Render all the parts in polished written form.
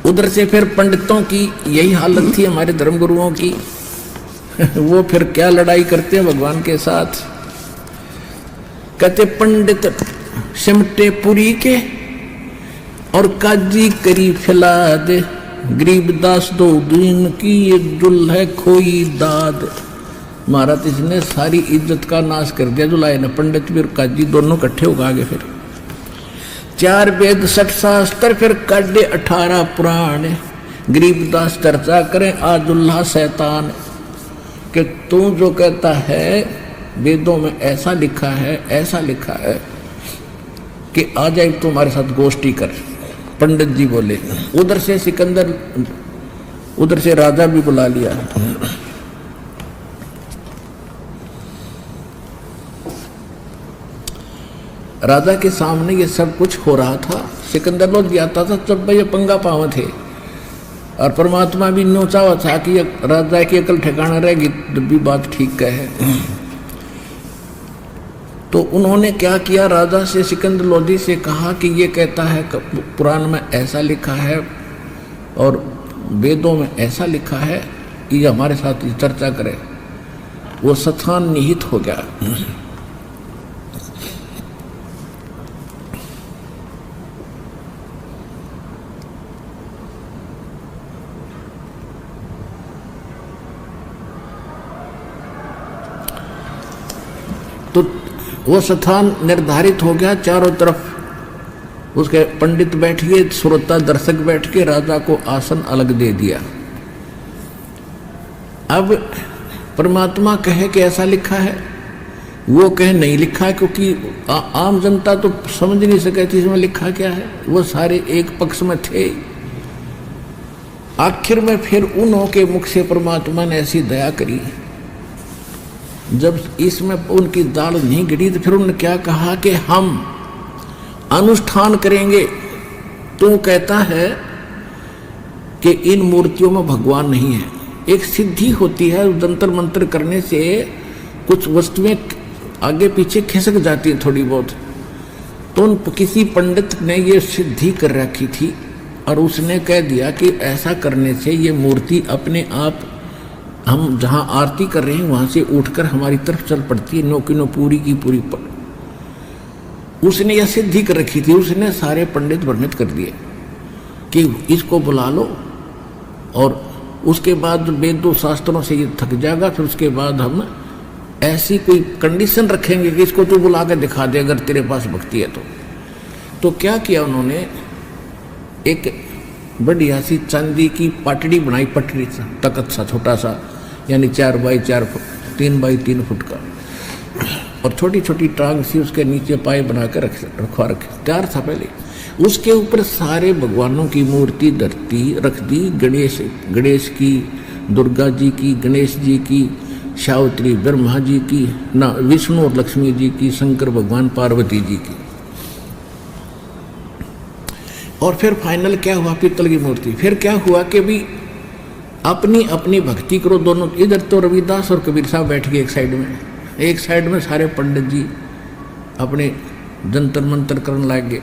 उधर से फिर पंडितों की यही हालत थी, हमारे धर्मगुरुओं की। वो फिर क्या लड़ाई करते हैं भगवान के साथ। कहते पंडित सिमटे पुरी के और काजी करी फिलाद, गरीबदास दो दिन की एक जुल है खोई दाद। महाराज इसने सारी इज्जत का नाश कर दिया जुलाए ने। पंडित भी और काजी दोनों इकट्ठे होगा आगे। फिर 4 वेद 60 शास्त्र, फिर काढ़े 18 पुराण। गरीबदास चर्चा करें आजुल्ला शैतान कि तू जो कहता है वेदों में ऐसा लिखा है, ऐसा लिखा है कि आ जाए तुम्हारे साथ गोष्ठी कर। पंडित जी बोले। उधर से सिकंदर, उधर से राजा भी बुला लिया। राजा के सामने ये सब कुछ हो रहा था। सिकंदर लोग भी आता था जब ये पंगा पाव थे, और परमात्मा भी नोचा हुआ था कि राजा की अकल ठिकाना रहेगी जब भी बात ठीक कहे। तो उन्होंने क्या किया, राजा से सिकंदर लोधी से कहा कि ये कहता है पुराण में ऐसा लिखा है और वेदों में ऐसा लिखा है कि ये हमारे साथ चर्चा करे। वो स्थान निहित हो गया। तो वो स्थान निर्धारित हो गया। चारों तरफ उसके पंडित बैठ गए, श्रोता दर्शक बैठ के राजा को आसन अलग दे दिया। अब परमात्मा कहे कि ऐसा लिखा है, वो कहे नहीं लिखा है, क्योंकि आम जनता तो समझ नहीं सके थी इसमें लिखा क्या है। वो सारे एक पक्ष में थे। आखिर में फिर उन्हों के मुख से परमात्मा ने ऐसी दया करी, जब इसमें उनकी दाल नहीं गिरी तो फिर उन्होंने क्या कहा कि हम अनुष्ठान करेंगे। तो कहता है कि इन मूर्तियों में भगवान नहीं है। एक सिद्धि होती है, जंतर मंत्र करने से कुछ वस्तुएं आगे पीछे खिसक जाती हैं थोड़ी बहुत। तो किसी पंडित ने ये सिद्धि कर रखी थी और उसने कह दिया कि ऐसा करने से ये मूर्ति अपने आप, हम जहाँ आरती कर रहे हैं वहाँ से उठकर हमारी तरफ चल पड़ती है, नो की नो पूरी की पूरी पर। उसने यह सिद्धि कर रखी थी। उसने सारे पंडित वर्णित कर दिए कि इसको बुला लो, और उसके बाद वेदों शास्त्रों से ये थक जाएगा। फिर उसके बाद हम ऐसी कोई कंडीशन रखेंगे कि इसको तू बुला के दिखा दे अगर तेरे पास भक्ति है तो क्या किया उन्होंने, एक बढ़िया सी चांदी की पाटड़ी बनाई, पटड़ी सा, तकत सा छोटा सा, यानी 4 बाई 4 फुट, 3 बाई 3 फुट का, और छोटी छोटी टांग सी उसके नीचे पाए बना कर रखवा रखे। तैयार था पहले। उसके ऊपर सारे भगवानों की मूर्ति रख दी। गणेश की, दुर्गा जी की, गणेश जी की, सावित्री ब्रह्मा जी की, ना विष्णु और लक्ष्मी जी की, शंकर भगवान पार्वती जी की। और फिर फाइनल क्या हुआ, पीतल की मूर्ति। फिर क्या हुआ कि भी अपनी अपनी भक्ति करो दोनों। इधर तो रविदास और कबीर साहब बैठ गए एक साइड में सारे पंडित जी अपने जंतर मंतर करने लग गए।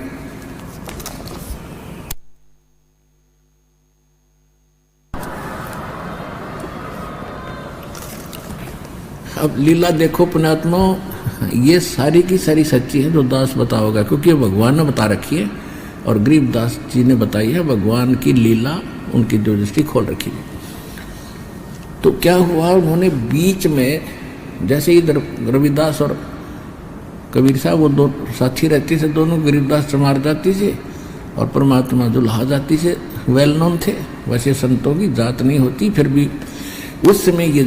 अब लीला देखो पुण्यात्मा, ये सारी की सारी सच्ची है जो दास बताओगा, क्योंकि भगवान ने बता रखी है और गरीबदास जी ने बताई है। भगवान की लीला उनकी जो दृष्टि खोल रखी है। तो क्या हुआ, उन्होंने बीच में, जैसे इधर रविदास और कबीर साहब वो दो साथी रहते थे, दोनों गरीबदास चमार जाति से और परमात्मा दुल्हा जाति से वेल नोन थे। वैसे संतों की जात नहीं होती, फिर भी उस समय ये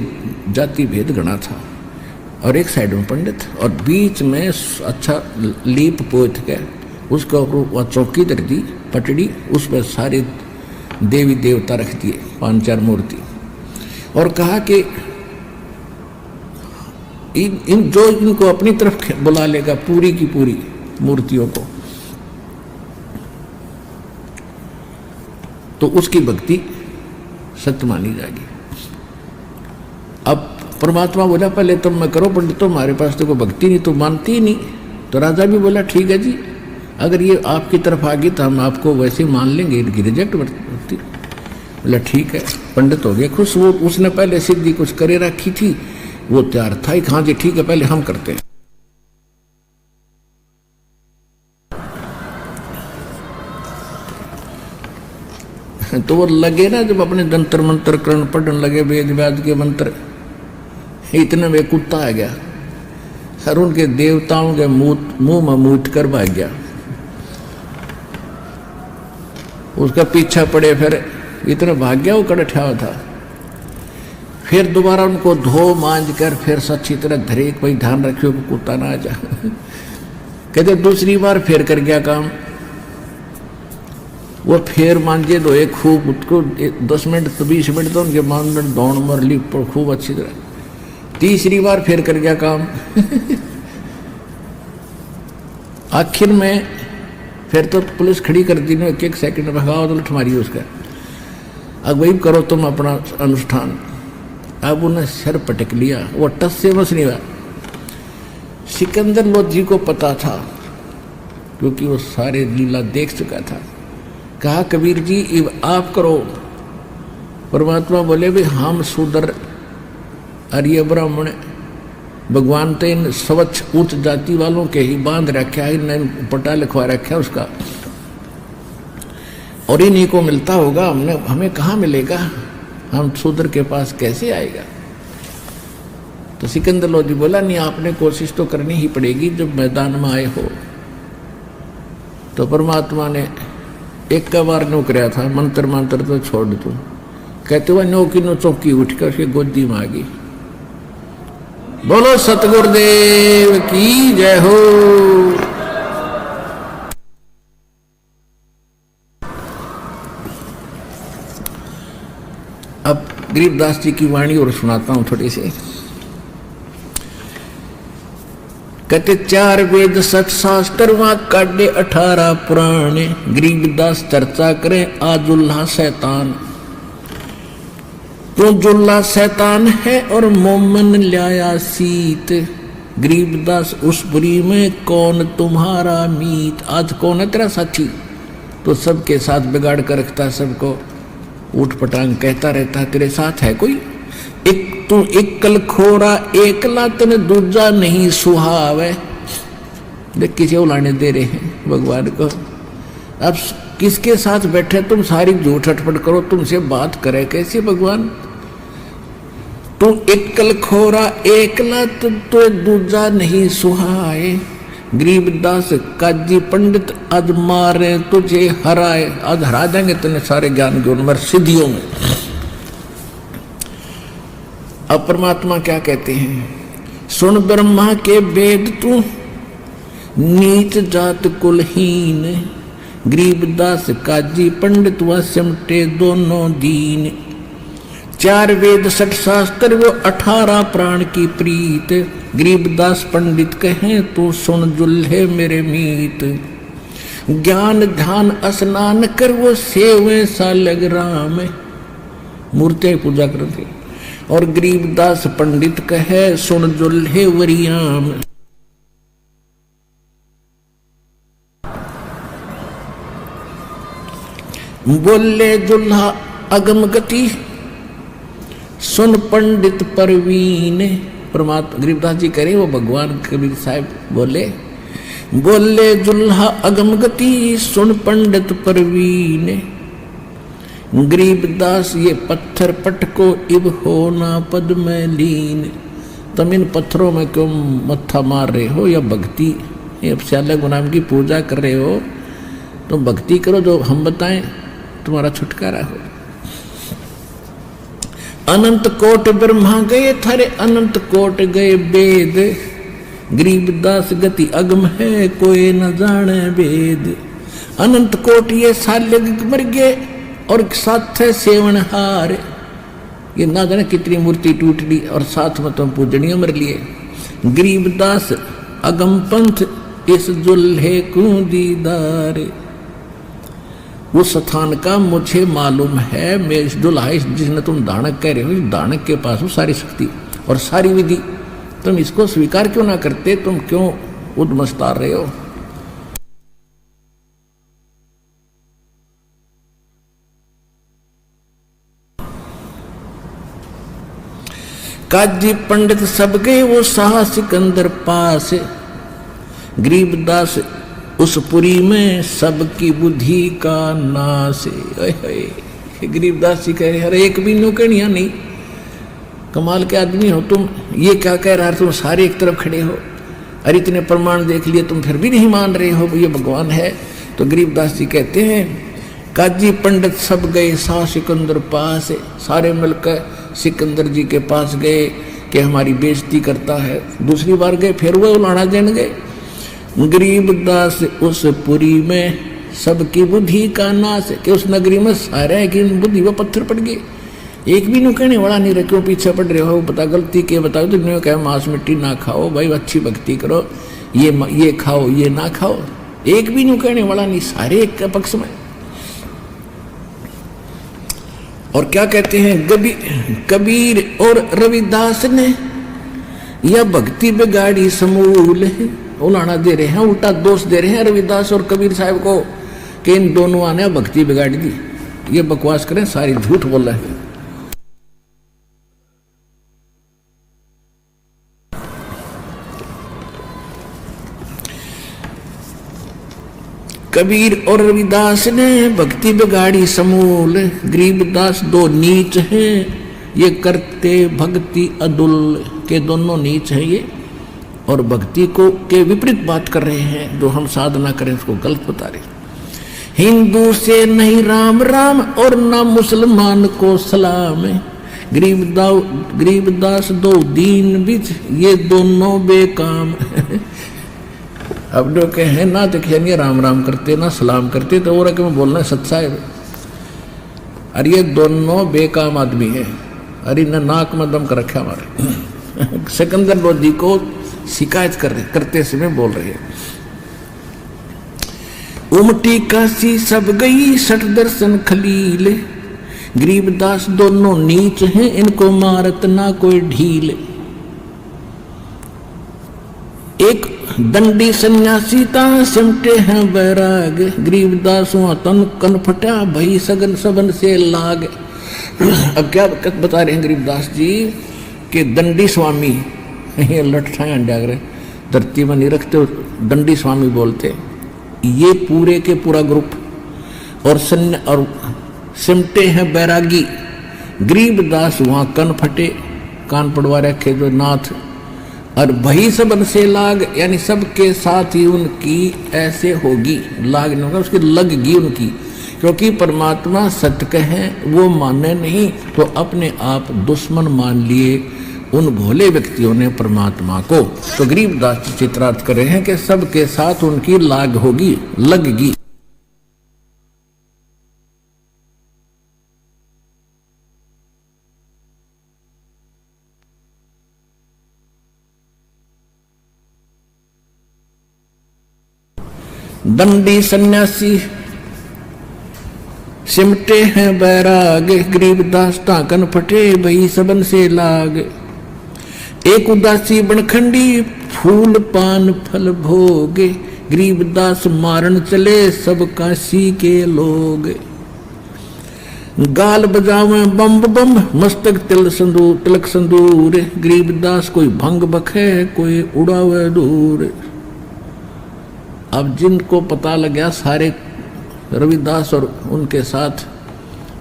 जाति भेद गणा था। और एक साइड में पंडित और बीच में अच्छा लीप पोत के उसके ऊपर वह चौकी रख दी, पटड़ी, उस पर सारे देवी देवता रख दिए, 5-4 मूर्ति, और कहा कि इन जो इनको अपनी तरफ बुला लेगा पूरी की पूरी मूर्तियों को, तो उसकी भक्ति सत्य मानी जाएगी। अब परमात्मा बोला पहले तुम मैं करो पंडित, तो हमारे पास तो कोई भक्ति नहीं, तो मानती ही नहीं। तो राजा भी बोला ठीक है जी, अगर ये आपकी तरफ आ गई तो हम आपको वैसे मान लेंगे, इनकी रिजेक्ट होती। बोला ठीक है, पंडित हो गया खुश। वो उसने पहले सिद्धि कुछ करे रखी थी, वो तैयार था, हाँ जी ठीक है पहले हम करते हैं। तो वो लगे ना, जब अपने जंतर मंत्र करण पढ़ने लगे वेद व्याध के मंत्र, इतने में कुत्ता आ गया और उनके देवताओं के मुंह में मूत कर भाग गया। उसका पीछा पड़े, फिर इतना भाग गया वो कड़ठा हुआ था। फिर दोबारा उनको धो मांझ कर फिर सच्ची तरह धरे, कोई ध्यान रखियो कि कुत्ता ना आ जा। कहते दूसरी बार फिर कर गया काम, वो फिर मांझे धोए खूब, उसको 10 मिनट तो 20 मिनट तो उनके मान दौड़ मर ली खूब अच्छी तरह। तीसरी बार फिर कर गया काम। आखिर में फिर तो पुलिस खड़ी कर दी, एक एक सेकंड भगाओ तो लठ मारी उसका, अब वही करो तुम अपना अनुष्ठान। अब उन्हें सर पटक लिया, वो टस से बस नहीं हुआ। सिकंदर लोधी को पता था क्योंकि वो सारे लीला देख चुका था। कहा कबीर जी आप करो। परमात्मा बोले भी हम शूद्र आर्य ब्राह्मण भगवान तो इन स्वच्छ उच्च जाति वालों के ही बांध रखा है, इन पटा लिखवा रखा है उसका, और इन्हीं को मिलता होगा, हमें कहाँ मिलेगा, हम शूद्र के पास कैसे आएगा। तो सिकंदर लोधी बोला नहीं, आपने कोशिश तो करनी ही पड़ेगी जब मैदान में आए हो। तो परमात्मा ने एक का बार नो कराया था, मंत्र मंत्र तो छोड़ दो। कहते हुए नो की नो चौकी उठकर उसके गोदी में आ गई। बोलो सतगुरुदेव की जय हो। अब गरीबदास जी की वाणी और सुनाता हूं थोड़ी सी। कहते 4 वेद 7 शास्त्र वहां काढ़े 18 पुराणे, गरीबदास चर्चा करे आजुल्ला शैतान। तो जुल्ला शैतान है और मोमन लाया सीत, गरीबदास उस बुरी में कौन तुम्हारा मीत। आज कौन है तेरा साथी, तो सबके साथ बिगाड़ कर रखता है, सबको उठ पटांग कहता रहता है तेरे साथ है कोई। एक तू एक कल खोरा एकला तने दूजा नहीं सुहावे। देख किसे उलाने दे रहे हैं भगवान को। अब किसके साथ बैठे तुम, सारी झूठ अटपट करो, तुमसे बात करे कैसे भगवान। तू एक कल खोरा एकला तो दूजा नहीं सुहाए, गरीबदास काजी पंडित आज मारे तुझे हराए। आज हरा देंगे तेने सारे ज्ञान के उनमें सिद्धियों में। अब परमात्मा क्या कहते हैं, सुन ब्रह्मा के वेद तू नीच जात कुलहीन, गरीबदास काजी पंडित व सिमटे दोनों दीन। 4 वेद 7 शास्त्र वो 18 प्राण की प्रीत, गरीबदास पंडित कहें तू सुन जुल्हे मेरे मीत। ज्ञान ध्यान स्नान कर वो सेवे सा लग राम, मूर्ति पूजा करते। और गरीबदास पंडित कहे सुन जुल्हे वरियाम। बोले जुल्हा अगम गति सुन पंडित परवीन। परमात्मा गरीबदास जी करें वो भगवान कबीर साहब बोले, बोले जुल्हा अगम गति सुन पंडित परवीन। गरीबदास ये पत्थर पटको इब हो ना पद में लीन। तुम इन पत्थरों में क्यों मत्था मार रहे हो, या भक्ति श्याला गुनाम की पूजा कर रहे हो। तुम भक्ति करो जो हम बताएं, तुम्हारा छुटकारा हो। अनंत कोट ब्रह्मा गए थारे अनंत कोट गए वेद, गरीबदास गति अगम है कोई न जाने वेद। अनंत कोट ये साल्य मर गए और साथ है सेवनहार, ये ना जाने कितनी मूर्ति टूट ली और साथ में तुम पूजनिया मर लिए। गरीबदास अगम पंथ इस जुल्हे को दीदार। उस स्थान का मुझे मालूम है, मैं इस दुल्हा जिसने तुम दानक कह रहे हो, इस दानक के पास हो सारी शक्ति और सारी विधि। तुम इसको स्वीकार क्यों ना करते, तुम क्यों उद्मस्तार रहे हो। काजी पंडित सब गए वो शाह सिकंदर पास, गरीबदास उस पुरी में सबकी बुद्धि का नाश। गरीबदास जी कह रहे अरे एक भी नौकरियां नहीं, कमाल के आदमी हो तुम, ये क्या कह रहा है, तुम सारे एक तरफ खड़े हो, अरे इतने प्रमाण देख लिए तुम फिर भी नहीं मान रहे हो ये भगवान है। तो गरीबदास जी कहते हैं काजी पंडित सब गए शाह सिकंदर पास, सारे मिलकर सिकंदर जी के पास गए कि हमारी बेइज्जती करता है। दूसरी बार गए फिर वो उलाना देने गए। गरीबदास उस पुरी में सबकी बुद्धि का नाश, कि उस नगरी में सारे की बुद्धि में पत्थर पड़ गए, एक भी नु कहने वाला नहीं रहे, क्यों पीछे पड़ रहे हो, बता गलती के बताओ। तो कहे मांस मिट्टी ना खाओ भाई, अच्छी भक्ति करो, ये खाओ ये ना खाओ, एक भी नु कहने वाला नहीं, सारे एक के पक्ष में। और क्या कहते हैं कबीर और रविदास ने यह भक्ति बिगाड़ी समूल है, उलाना दे रहे हैं, उल्टा दोष दे रहे हैं रविदास और कबीर साहब को कि इन दोनों ने भक्ति बिगाड़ी दी। ये बकवास करें, सारी झूठ बोल रहे हैं। कबीर और रविदास ने भक्ति बिगाड़ी समूल, गरीबदास दो नीच हैं, ये करते भक्ति अदुल, के दोनों नीच हैं ये, और भक्ति को के विपरीत बात कर रहे हैं, जो हम साधना करें उसको गलत बता रहे। हिंदू से नहीं राम राम और ना मुसलमान को सलाम, गरीबदास दो दीन बिच, ये दोनों बेकाम। अब जो कहे ना तो कहेंगे राम राम करते ना सलाम करते, तो वो रकम बोलना सच्चा है। अरे ये दोनों बेकाम आदमी है, अरे न नाक में दम कर रखा हमारे। सिकंदर लोधी को शिकायत करते समय बोल रहे हैं। उमटी काशी सब गई सठ दर्शन खलील, गरीबदास दोनों नीच हैं, इनको मारत ना कोई ढील। एक दंडी सन्यासी ता सिमटे हैं बैराग, गरीबदास तन कन फटा भई सगन सबन से लाग। अब क्या बता रहे हैं गरीबदास जी कि दंडी स्वामी, ये लठा अंडाग्र धरती में नहीं रखते, दंडी स्वामी बोलते, ये पूरे के पूरा ग्रुप, और सिमटे हैं बैरागी, गरीबदास वहां कन फटे कान पड़वा रखे जो नाथ, और वही सबन से लाग, यानी सबके साथ ही उनकी ऐसे होगी, लाग नहीं होगा उसकी लगगी उनकी, क्योंकि परमात्मा सत्य कहे वो माने नहीं, तो अपने आप दुश्मन मान लिए उन भोले व्यक्तियों ने परमात्मा को। तो गरीबदास चित्रार्थ कर रहे हैं कि सबके साथ उनकी लाग होगी, लगगी। दंडी सन्यासी सिमटे हैं बैराग, गरीबदास ताकन फटे भई सबन से लाग। एक उदासी बनखंडी फूल पान फल भोगे, गरीबदास मारन चले सब काशी के लोग। गाल बजावे बम बम मस्तक तिलक संदूर, गरीबदास कोई भंग बखे कोई उड़ावे दूर। अब जिनको पता लग गया सारे रविदास और उनके साथ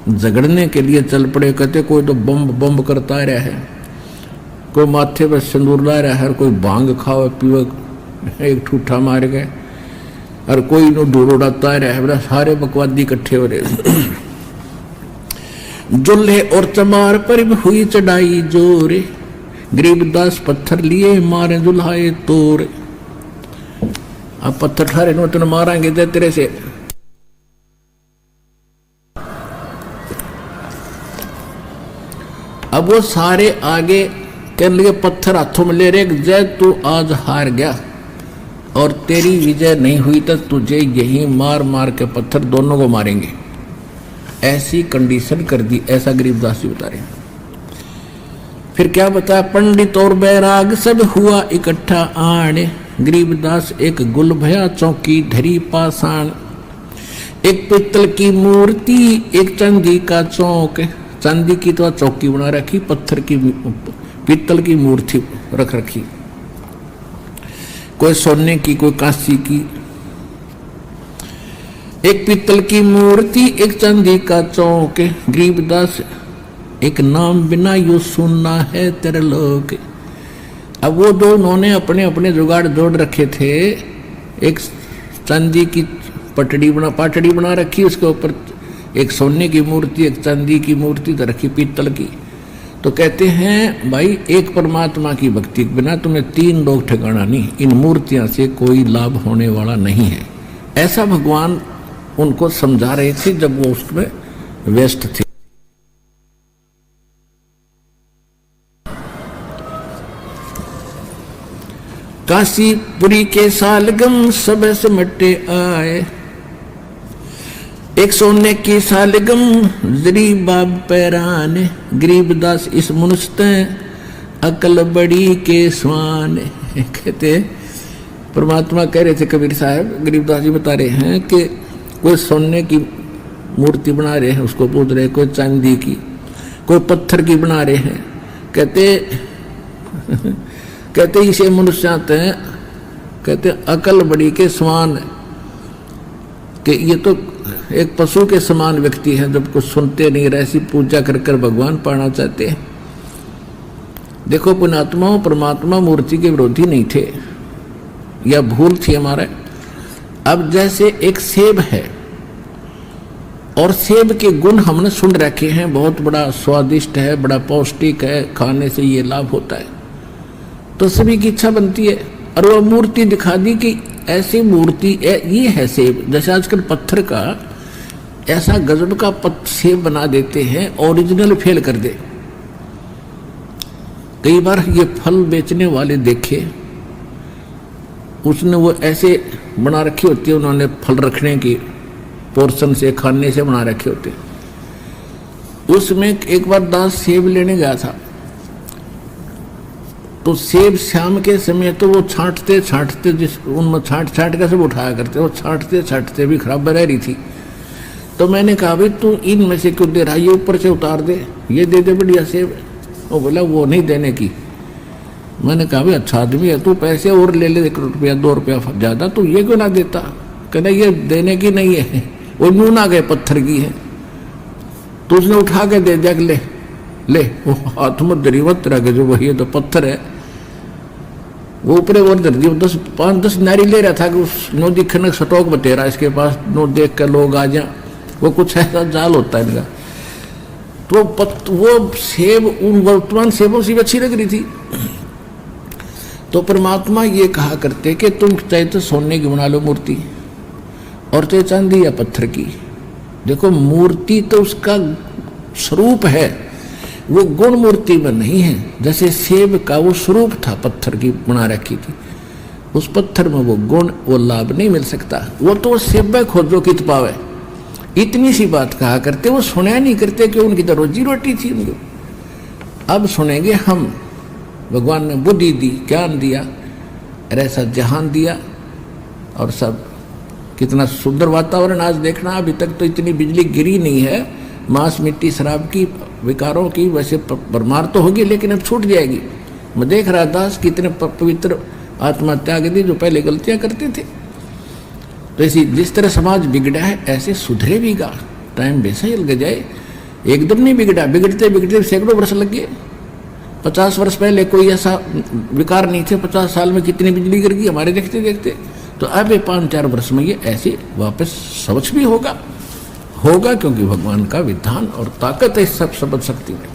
झगड़ने के लिए चल पड़े, कहते कोई तो बम करता रहा है, कोई माथे पर सिंदूर ला रहा है, कोई भांग खाओ पीवे एक ठूठा मार गए, और कोई नो डोर उड़ाता रहा है, सारे बकवादी इकट्ठे हो रहे। जुल्हे और चमार पर भी हुई चढ़ाई जोरे, गरीबदास पत्थर लिए मारे दुल्हाए तोरे। अब पत्थर ठारे नो तुम मारेंगे दे तेरे से। अब वो सारे आगे कहने लगे पत्थर हाथों में ले रहे, जय तू आज हार गया और तेरी विजय नहीं हुई तो तुझे यही मार मार के पत्थर दोनों को मारेंगे, ऐसी कंडीशन कर दी। ऐसा गरीबदास जी बता रहे हैं। फिर क्या बताया, पंडित और बैराग सब हुआ इकट्ठा आने, गरीबदास एक गुल भया चौकी धरी पाषाण। एक पित्तल की मूर्ति एक चांदी का चौक, चांदी की तो चौकी बना रखी, पत्थर की पीतल की मूर्ति रख रखी, कोई सोने की, कोई कांसी की। एक पीतल की मूर्ति, एक चांदी का चौक, गरीबदास एक नाम बिना यू सुनना है तेरे लोग। अब वो दो उन्होंने अपने अपने जुगाड़ जोड़ रखे थे। एक चांदी की पाटड़ी बना रखी, उसके ऊपर एक सोने की मूर्ति, एक चांदी की मूर्ति तो रखी पीतल की। तो कहते हैं भाई एक परमात्मा की भक्ति के बिना तुम्हें तीन लोग ठिकाना नहीं, इन मूर्तियां से कोई लाभ होने वाला नहीं है। ऐसा भगवान उनको समझा रहे थे जब वो उसमें व्यस्त थे। काशीपुरी के सालगम सब सिमटे आए, एक सोने की सालगम जरी बाब पैरान, गरीबदास इस मनुष्य अकल बड़ी के स्वान। कहते परमात्मा कह रहे थे कबीर साहब, गरीबदास जी बता रहे हैं कि कोई सोने की मूर्ति बना रहे हैं, उसको पूछ रहे, कोई चांदी की, कोई पत्थर की बना रहे हैं। कहते इसे मनुष्य आते हैं, कहते अकल बड़ी के समान, कि ये तो एक पशु के समान व्यक्ति है, जब कुछ सुनते नहीं रहे, ऐसी पूजा कर कर भगवान पाना चाहते हैं। देखो पुण्यात्माओं, परमात्मा मूर्ति के विरोधी नहीं थे, यह भूल थी हमारे। अब जैसे एक सेब है और सेब के गुण हमने सुन रखे हैं, बहुत बड़ा स्वादिष्ट है, बड़ा पौष्टिक है, खाने से ये लाभ होता है, तो सभी की इच्छा बनती है। और वो मूर्ति दिखा दी कि ऐसी मूर्ति ये है सेब। जैसे आजकल पत्थर का ऐसा गजब का सेब बना देते हैं, ओरिजिनल फेल कर दे। कई बार ये फल बेचने वाले देखे, उसने वो ऐसे बना रखी होती है, उन्होंने फल रखने की पोर्शन से, खाने से बना रखे होते। उसमें एक बार दास सेब लेने गया था, तो सेब शाम के समय तो वो छांटते जिस उनमें छांट के सब उठाया करते, वो छांटते भी खराब रह रही थी। तो मैंने कहा भाई तू इनमें से क्यों दे रहा, ये ऊपर से उतार दे, ये दे दे बढ़िया सेब। वो बोला वो नहीं देने की। मैंने कहा भाई अच्छा आदमी है, तू पैसे और ले ले, 1 रुपया 2 रुपया ज़्यादा, तू ये क्यों ना देता। कहना ये देने की नहीं है, वो यूं ना गए पत्थर की है। तो उसने उठा के दे दिया, ले वो हाथ में दरीवत रह गए, जो वही तो पत्थर है, वो ऊपर और धर दी। 5-10 नारी ले रहा था कि उस नो दिखने स्टॉक बतेरा इसके पास, नो देख कर लोग आ जाए, वो कुछ ऐसा जाल होता है इनका। तो वो सेब उन वर्तमान सेबों से भी अच्छी लग रही थी। तो परमात्मा ये कहा करते कि तुम चाहे तो सोने की बना लो मूर्ति, और चाहे चांदी या पत्थर की। देखो मूर्ति तो उसका स्वरूप है, वो गुण मूर्ति में नहीं है। जैसे सेब का वो स्वरूप था, पत्थर की बना रखी थी, उस पत्थर में वो गुण, वो लाभ नहीं मिल सकता। वो तो सेब खोजो कित पावे, इतनी सी बात कहा करते, वो सुना नहीं करते कि उनकी तो रोजी रोटी थी उनको। अब सुनेंगे हम, भगवान ने बुद्धि दी, ज्ञान दिया, ऐसा जहान दिया, और सब कितना सुंदर वातावरण आज देखना। अभी तक तो इतनी बिजली गिरी नहीं है, मांस मिट्टी शराब की विकारों की वैसे भरमार तो होगी, लेकिन अब छूट जाएगी। मैं देख रहा दास कितने पवित्र आत्महत्या के दी जो पहले गलतियां करते थे। तो ऐसी जिस तरह समाज बिगड़ा है ऐसे सुधरे भी गा, टाइम वैसा ही लग जाए, एकदम नहीं बिगड़ा, बिगड़ते बिगड़ते सैकड़ों वर्ष लग गए। 50 वर्ष पहले कोई ऐसा विकार नहीं थे, 50 साल में कितनी बिजली गिर गई हमारे देखते देखते। तो अब 5-4 वर्ष में ये ऐसे वापस समझ भी होगा, क्योंकि भगवान का विधान और ताकत है सब समझ शक्ति में।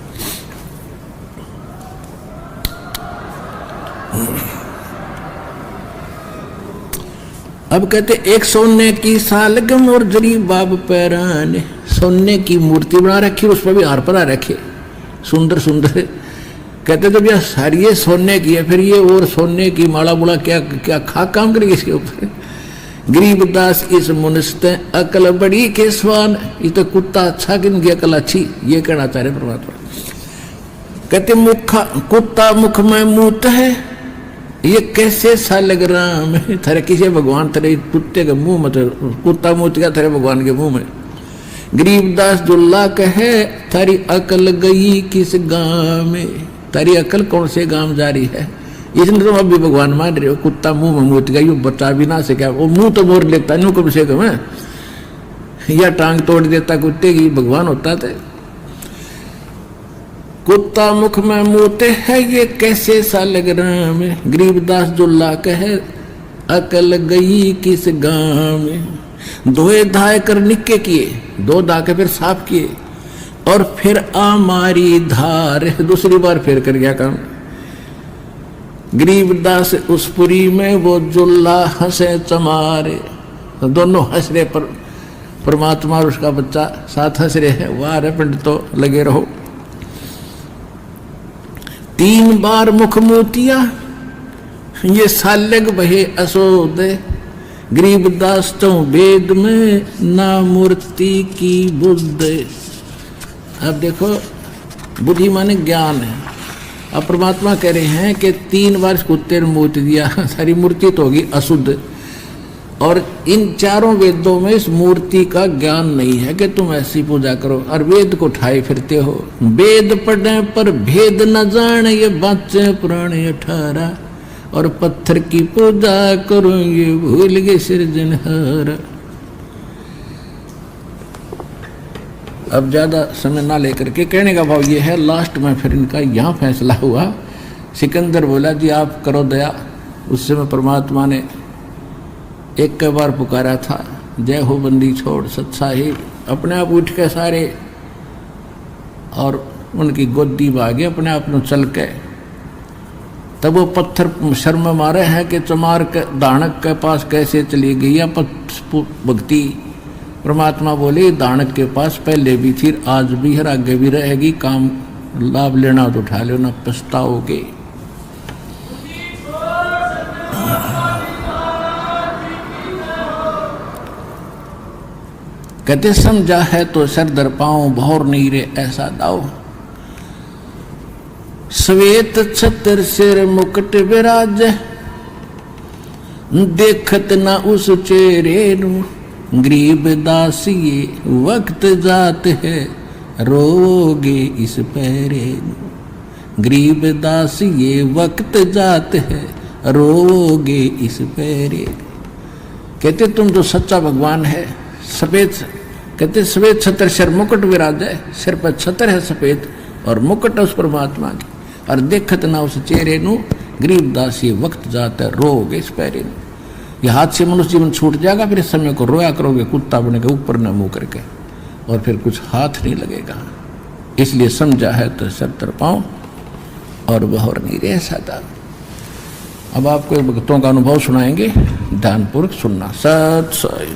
अब कहते एक सोने की सालगम और जरी बाब पैरान, सोने की मूर्ति बना रखी, उस पर भी हार परा रखे सुंदर सुंदर। कहते जब यह सारी सोने की है, फिर ये और सोने की माला बुला क्या क्या खाक काम करेगी इसके ऊपर। गरीबदास इस मनुष्य अकल बड़ी के स्वान, ये तो कुत्ता अच्छा कि इनकी अकल अच्छी, ये कहना चाह रहे परमात्मा। कहते कुत्ता मुख में मूत है, ये कैसे सालग राम है। थारे किसी भगवान तेरे कुत्ते के मुंह में, कुत्ता मूत गया थारे भगवान के मुंह में। गरीबदास दुल्ला कहे थारी अकल गई किस गांव में, तारी अकल कौन से गांव जा रही है? इसने तुम अभी भगवान मान रहे हो। कुत्ता मुंह में मूत गया, यूं बचा भी ना सके, वो मुंह तो मोर लेता नहीं कम से कम है, या टांग तोड़ देता कुत्ते की, भगवान होता था। कुत्ता मुख में मूते है ये कैसे सा लग रहा में, गरीबदास दुल्ला कहे अकल गई किस गांव में। धोए धाए कर निक्के किए, दो धाके फिर साफ किए, और फिर आमारी धार, दूसरी बार फिर कर गया काम। गरीबदास उस पुरी में वो जुल्ला हंसे चमारे, दोनों हंस रहे, पर परमात्मा और उसका बच्चा साथ हंस रहे हैं। वाह रे पिंड तो लगे रहो। 3 बार मुख मोतिया ये सालग बहे असोद, गरीबदास तो वेद में ना मूर्ति की बुद्ध। अब देखो बुद्धि माने ज्ञान है। अब परमात्मा कह रहे हैं कि 3 बार कुत्ते ने मूर्ति दिया, सारी मूर्ति तो होगी अशुद्ध, और इन चारों वेदों में इस मूर्ति का ज्ञान नहीं है कि तुम ऐसी पूजा करो, और वेद को उठाए फिरते हो। वेद पढ़े पर भेद न जाने, ये बच्चे पुराने 18, और पत्थर की पूजा करो ये भूल गए सृजनहारा। अब ज्यादा समय ना लेकर के कहने का भाव ये है, लास्ट में फिर इनका यहाँ फैसला हुआ। सिकंदर बोला जी आप करो दया। उस समय परमात्मा ने एक के बार पुकारा था, जय हो बंदी छोड़ सत्साहिब। अपने आप उठ के सारे और उनकी गोदी में आ गए, अपने आप में चल के। तब वो पत्थर शर्म मारे हैं कि चमार के दानक के पास कैसे चली गई या भक्ति। परमात्मा बोले दानक के पास पहले भी थी, आज भी है, आगे भी रहेगी, काम लाभ लेना तो उठा लो, ना पछताओगे। कहते समझा है तो सर दर पाऊं, भौर नहीं रे ऐसा दाओ। श्वेत छत्र सिर मुकुट विराज, देखत ना उस चेहरे नु, गरीब दास ये वक्त जात है, रोगे इस पैरे नु। गरीब दास ये वक्त जात है, रोगे इस पैरे। कहते तुम जो सच्चा भगवान है, सफेद, कहते सफेद छत्र सिर मुकुट विराज है, सिर पर छत्र है सफेद और मुकुट उस परमात्मा की, और देखत ना उस चेहरे नु, गरीब दास ये वक्त जाता है, रोगे इस पैरे नु। ये हाथ से मनुष्य जीवन छूट जाएगा, फिर इस समय को रोया करोगे कुत्ता बने के ऊपर न मुंह करके, और फिर कुछ हाथ नहीं लगेगा। इसलिए समझा है तो सर तर पाऊं, और बहर नहीं रह सकता। अब आपको भक्तों का अनुभव सुनाएंगे, ध्यानपूर्वक सुनना। सत साई।